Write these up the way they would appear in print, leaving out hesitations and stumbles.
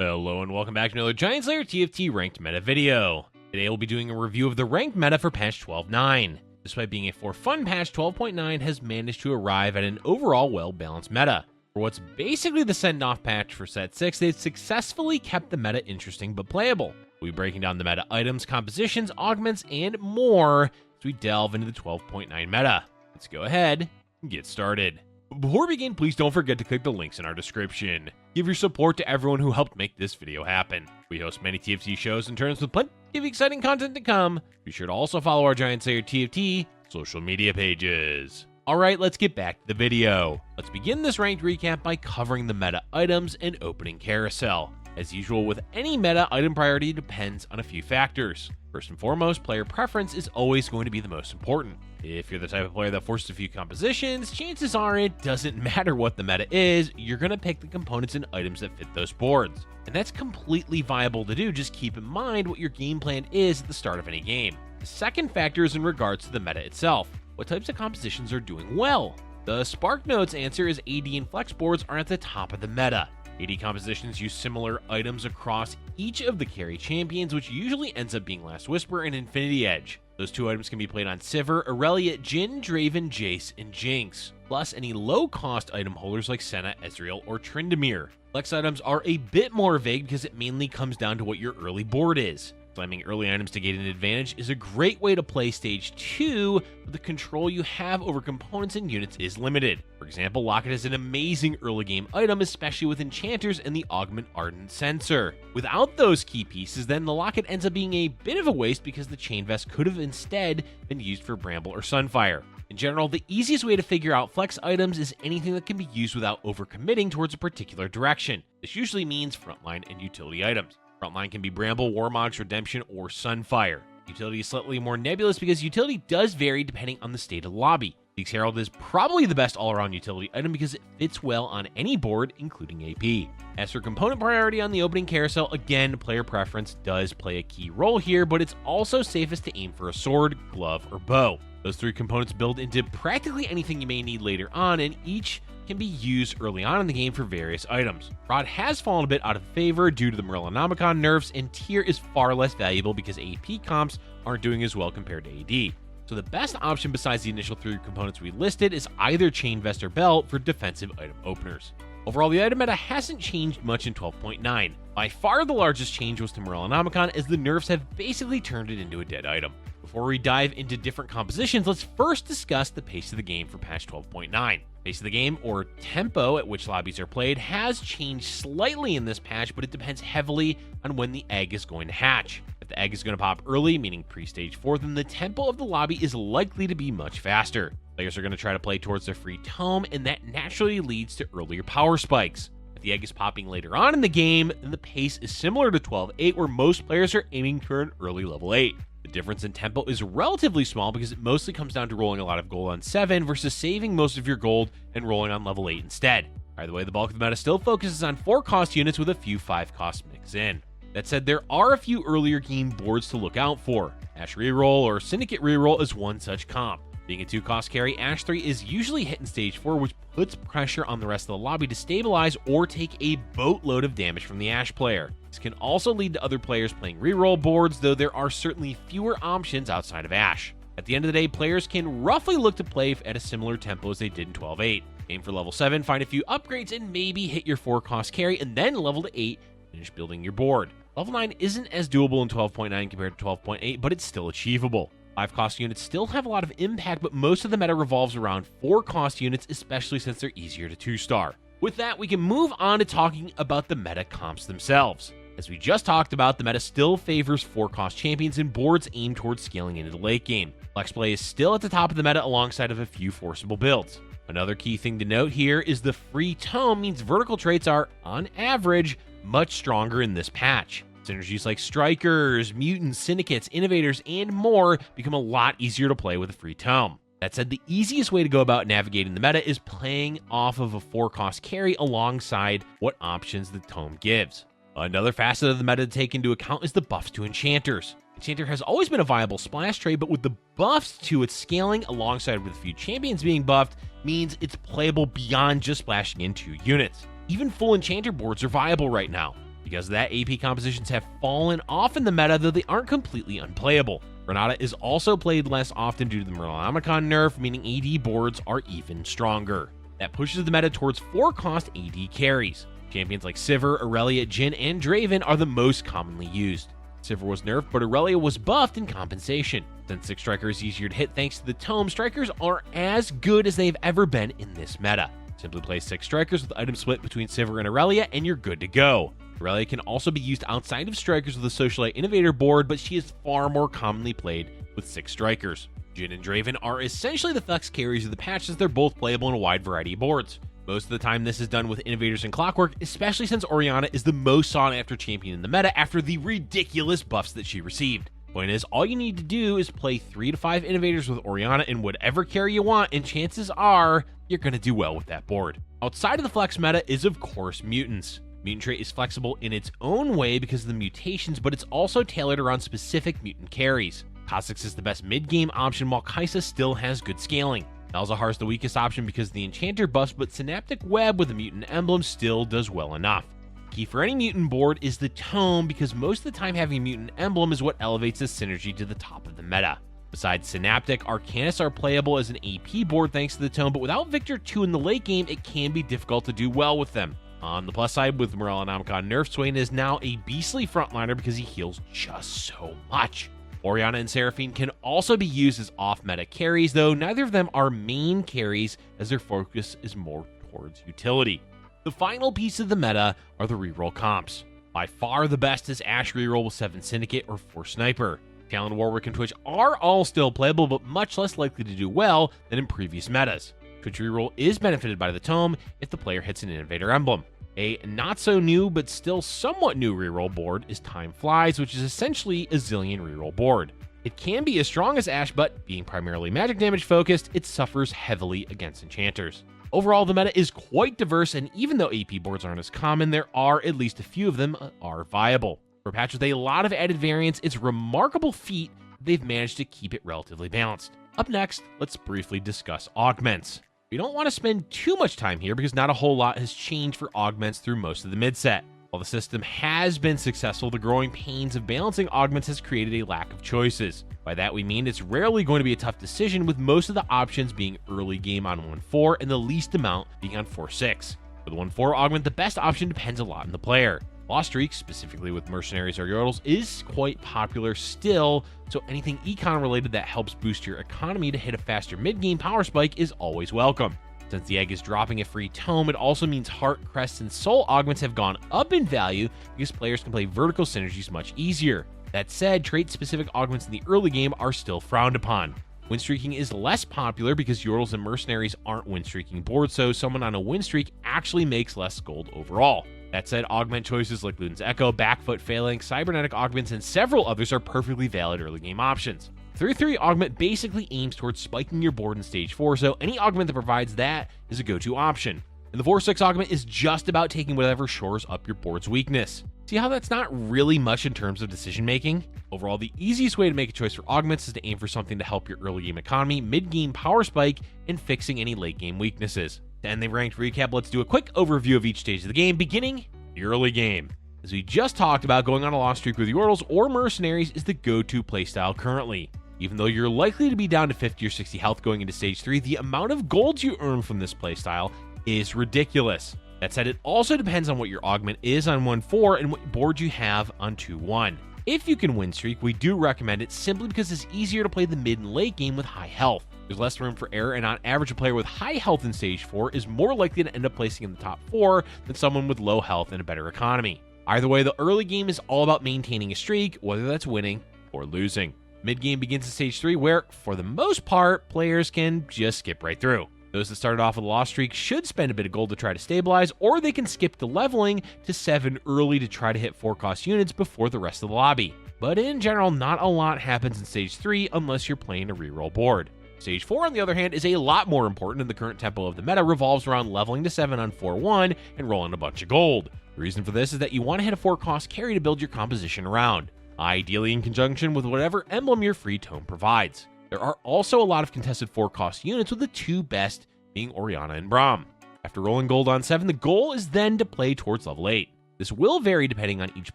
Hello and welcome back to another GiantSlayer TFT ranked meta video. Today we'll be doing a review of the ranked meta for patch 12.9. Despite being a for fun patch, 12.9 has managed to arrive at an overall well-balanced meta. For what's basically the send-off patch for set 6, they've successfully kept the meta interesting but playable. We'll be breaking down the meta items, compositions, augments, and more as we delve into the 12.9 meta. Let's go ahead and get started. Before we begin, please don't forget to click the links in our description. Give your support to everyone who helped make this video happen. We host many TFT shows and tournaments with plenty of exciting content to come. Be sure to also follow our GiantSlayerTV social media pages. Alright, let's get back to the video. Let's begin this ranked recap by covering the meta items and opening carousel. As usual with any meta, item priority depends on a few factors. First and foremost, player preference is always going to be the most important. If you're the type of player that forces a few compositions, chances are it doesn't matter what the meta is, you're going to pick the components and items that fit those boards. And that's completely viable to do, just keep in mind what your game plan is at the start of any game. The second factor is in regards to the meta itself. What types of compositions are doing well? The SparkNotes answer is AD and Flex boards are at the top of the meta. AD compositions use similar items across each of the carry champions, which usually ends up being Last Whisper and Infinity Edge. Those two items can be played on Sivir, Aurelia, Jhin, Draven, Jace, and Jinx, plus any low-cost item holders like Senna, Ezreal, or Tryndamere. Flex items are a bit more vague because it mainly comes down to what your early board is. Slamming early items to gain an advantage is a great way to play Stage 2, but the control you have over components and units is limited. For example, Locket is an amazing early game item, especially with Enchanters and the Augment Ardent Sensor. Without those key pieces, then the Locket ends up being a bit of a waste because the Chain Vest could have instead been used for Bramble or Sunfire. In general, the easiest way to figure out flex items is anything that can be used without overcommitting towards a particular direction. This usually means frontline and utility items. Frontline can be Bramble, Warmog's Redemption, or Sunfire. Utility is slightly more nebulous because utility does vary depending on the state of the lobby. Zeke's Herald is probably the best all-around utility item because it fits well on any board, including AP. As for component priority on the opening carousel, again, player preference does play a key role here, but it's also safest to aim for a sword, glove, or bow. Those three components build into practically anything you may need later on, and each can be used early on in the game for various items. Rod has fallen a bit out of favor due to the Morellonomicon nerfs, and Tier is far less valuable because AP comps aren't doing as well compared to AD. So the best option besides the initial three components we listed is either Chain Vest or Belt for defensive item openers. Overall, the item meta hasn't changed much in 12.9. By far the largest change was to Morellonomicon, as the nerfs have basically turned it into a dead item. Before we dive into different compositions, let's first discuss the pace of the game for patch 12.9. Pace of the game, or tempo at which lobbies are played, has changed slightly in this patch, but it depends heavily on when the egg is going to hatch. If the egg is going to pop early, meaning pre-stage 4, then the tempo of the lobby is likely to be much faster. Players are going to try to play towards their free tome, and that naturally leads to earlier power spikes. If the egg is popping later on in the game, then the pace is similar to 12.8, where most players are aiming for an early level 8. The difference in tempo is relatively small because it mostly comes down to rolling a lot of gold on 7 versus saving most of your gold and rolling on level 8 instead. Either way, the bulk of the meta still focuses on 4-cost units with a few 5-cost mix in. That said, there are a few earlier game boards to look out for. Ashe Reroll or Syndicate Reroll is one such comp. Being a 2-cost carry, Ashe 3 is usually hit in stage 4, which puts pressure on the rest of the lobby to stabilize or take a boatload of damage from the Ashe player. This can also lead to other players playing reroll boards, though there are certainly fewer options outside of Ashe. At the end of the day, players can roughly look to play at a similar tempo as they did in 12.8. Aim for level 7, find a few upgrades, and maybe hit your 4-cost carry, and then level to 8, finish building your board. Level 9 isn't as doable in 12.9 compared to 12.8, but it's still achievable. 5-cost units still have a lot of impact, but most of the meta revolves around 4-cost units, especially since they're easier to 2-star. With that, we can move on to talking about the meta comps themselves. As we just talked about, the meta still favors 4-cost champions and boards aimed towards scaling into the late game. Flex play is still at the top of the meta alongside of a few forcible builds. Another key thing to note here is the free tome means vertical traits are, on average, much stronger in this patch. Synergies like Strikers, Mutants, Syndicates, Innovators, and more become a lot easier to play with a free tome. That said, the easiest way to go about navigating the meta is playing off of a 4-cost carry alongside what options the tome gives. Another facet of the meta to take into account is the buffs to Enchanters. Enchanter has always been a viable splash trade, but with the buffs to its scaling alongside with a few champions being buffed means it's playable beyond just splashing in 2 units. Even full Enchanter boards are viable right now. Because of that, AP compositions have fallen off in the meta, though they aren't completely unplayable. Renata is also played less often due to the Merlin nerf, meaning AD boards are even stronger. That pushes the meta towards 4-cost AD carries. Champions like Sivir, Aurelia, Jhin, and Draven are the most commonly used. Sivir was nerfed, but Aurelia was buffed in compensation. Since 6 Striker is easier to hit thanks to the tome, strikers are as good as they've ever been in this meta. Simply play 6 strikers with item split between Sivir and Aurelia, and you're good to go. Aurelia can also be used outside of strikers with a Socialite Innovator board, but she is far more commonly played with 6 strikers. Jhin and Draven are essentially the flex carries of the patch, as they're both playable in a wide variety of boards. Most of the time this is done with Innovators and Clockwork, especially since Orianna is the most sought after champion in the meta after the ridiculous buffs that she received. Point is, all you need to do is play 3 to 5 Innovators with Orianna in whatever carry you want, and chances are you're going to do well with that board. Outside of the flex meta is of course Mutants. Mutant trait is flexible in its own way because of the mutations, but it's also tailored around specific mutant carries. Kha'Zix is the best mid-game option, while Kai'Sa still has good scaling. Malzahar is the weakest option because of the Enchanter buffs, but Synaptic Web with a mutant emblem still does well enough. Key for any mutant board is the tome, because most of the time having a mutant emblem is what elevates the synergy to the top of the meta. Besides Synaptic, Arcanists are playable as an AP board thanks to the tome, but without Victor 2 in the late game, it can be difficult to do well with them. On the plus side, with Merlin nerf, Swain is now a beastly frontliner because he heals just so much. Orianna and Seraphine can also be used as off-meta carries, though neither of them are main carries as their focus is more towards utility. The final piece of the meta are the reroll comps. By far the best is Ashe reroll with 7 Syndicate or 4 Sniper. Talon, Warwick, and Twitch are all still playable, but much less likely to do well than in previous metas. Twitch reroll is benefited by the tome if the player hits an Innovator emblem. A not-so-new but still somewhat new reroll board is Time Flies, which is essentially a Zillion reroll board. It can be as strong as Ashe, but being primarily magic damage focused, it suffers heavily against enchanters. Overall, the meta is quite diverse, and even though AP boards aren't as common, there are at least a few of them are viable. For a patch with a lot of added variants, it's a remarkable feat they've managed to keep it relatively balanced. Up next, let's briefly discuss Augments. We don't want to spend too much time here because not a whole lot has changed for Augments through most of the mid-set. While the system has been successful, the growing pains of balancing Augments has created a lack of choices. By that we mean it's rarely going to be a tough decision, with most of the options being early game on 1-4 and the least amount being on 4-6. For the 1-4 augment, the best option depends a lot on the player. Lost Streak, specifically with Mercenaries or Yordles, is quite popular still, so anything econ related that helps boost your economy to hit a faster mid-game power spike is always welcome. Since the egg is dropping a free tome, it also means Heart, Crest, and Soul augments have gone up in value because players can play vertical synergies much easier. That said, trait-specific augments in the early game are still frowned upon. Win streaking is less popular because Yordles and Mercenaries aren't win streaking boards, so someone on a win streak actually makes less gold overall. That said, augment choices like Luden's Echo, Backfoot, Phalanx, Cybernetic Augments, and several others are perfectly valid early game options. 3-3 Augment basically aims towards spiking your board in Stage 4, so any augment that provides that is a go-to option. And the 4-6 Augment is just about taking whatever shores up your board's weakness. See how that's not really much in terms of decision making? Overall, the easiest way to make a choice for augments is to aim for something to help your early game economy, mid-game power spike, and fixing any late game weaknesses. To end the ranked recap, let's do a quick overview of each stage of the game, beginning the early game. As we just talked about, going on a lost streak with Yordles or Mercenaries is the go-to playstyle currently. Even though you're likely to be down to 50 or 60 health going into Stage 3, the amount of gold you earn from this playstyle is ridiculous. That said, it also depends on what your augment is on 1-4 and what board you have on 2-1. If you can win streak, we do recommend it simply because it's easier to play the mid and late game with high health. There's less room for error, and on average, a player with high health in Stage 4 is more likely to end up placing in the top 4 than someone with low health and a better economy. Either way, the early game is all about maintaining a streak, whether that's winning or losing. Mid-game begins in Stage 3, where, for the most part, players can just skip right through. Those that started off with a lost streak should spend a bit of gold to try to stabilize, or they can skip the leveling to 7 early to try to hit 4-cost units before the rest of the lobby. But in general, not a lot happens in Stage 3 unless you're playing a reroll board. Stage 4, on the other hand, is a lot more important, and the current tempo of the meta revolves around leveling to 7 on 4-1 and rolling a bunch of gold. The reason for this is that you want to hit a 4-cost carry to build your composition around, ideally in conjunction with whatever emblem your free tome provides. There are also a lot of contested 4-cost units, with the two best being Orianna and Braum. After rolling gold on 7, the goal is then to play towards level 8. This will vary depending on each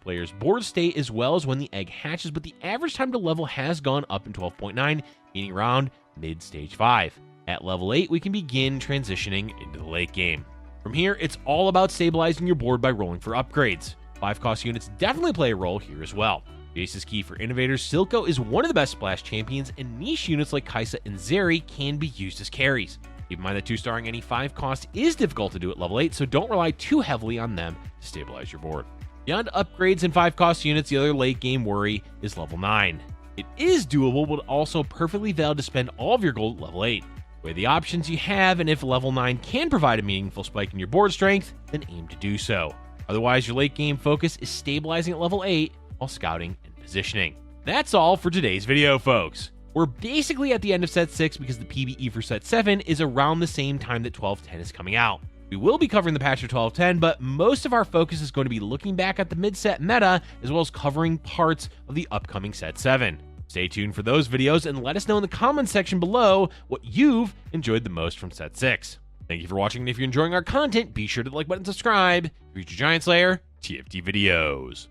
player's board state as well as when the egg hatches, but the average time to level has gone up in 12.9, meaning around mid-stage 5. At level 8, we can begin transitioning into the late game. From here, it's all about stabilizing your board by rolling for upgrades. 5-cost units definitely play a role here as well. Jace is key for Innovators. Silco is one of the best splash champions, and niche units like Kaisa and Zeri can be used as carries. Keep in mind that 2-starring any 5-cost is difficult to do at level 8, so don't rely too heavily on them to stabilize your board. Beyond upgrades and 5-cost units, the other late game worry is level 9. It is doable, but also perfectly valid to spend all of your gold at level 8. Weigh the options you have, and if level 9 can provide a meaningful spike in your board strength, then aim to do so. Otherwise, your late game focus is stabilizing at level 8 while scouting and positioning. That's all for today's video, folks. We're basically at the end of set 6 because the PBE for set 7 is around the same time that 12.10 is coming out. We will be covering the patch of 12.10, but most of our focus is going to be looking back at the mid-set meta as well as covering parts of the upcoming set 7. Stay tuned for those videos and let us know in the comments section below what you've enjoyed the most from set 6. Thank you for watching, and if you're enjoying our content, be sure to like button and subscribe for future Giant Slayer TFT videos.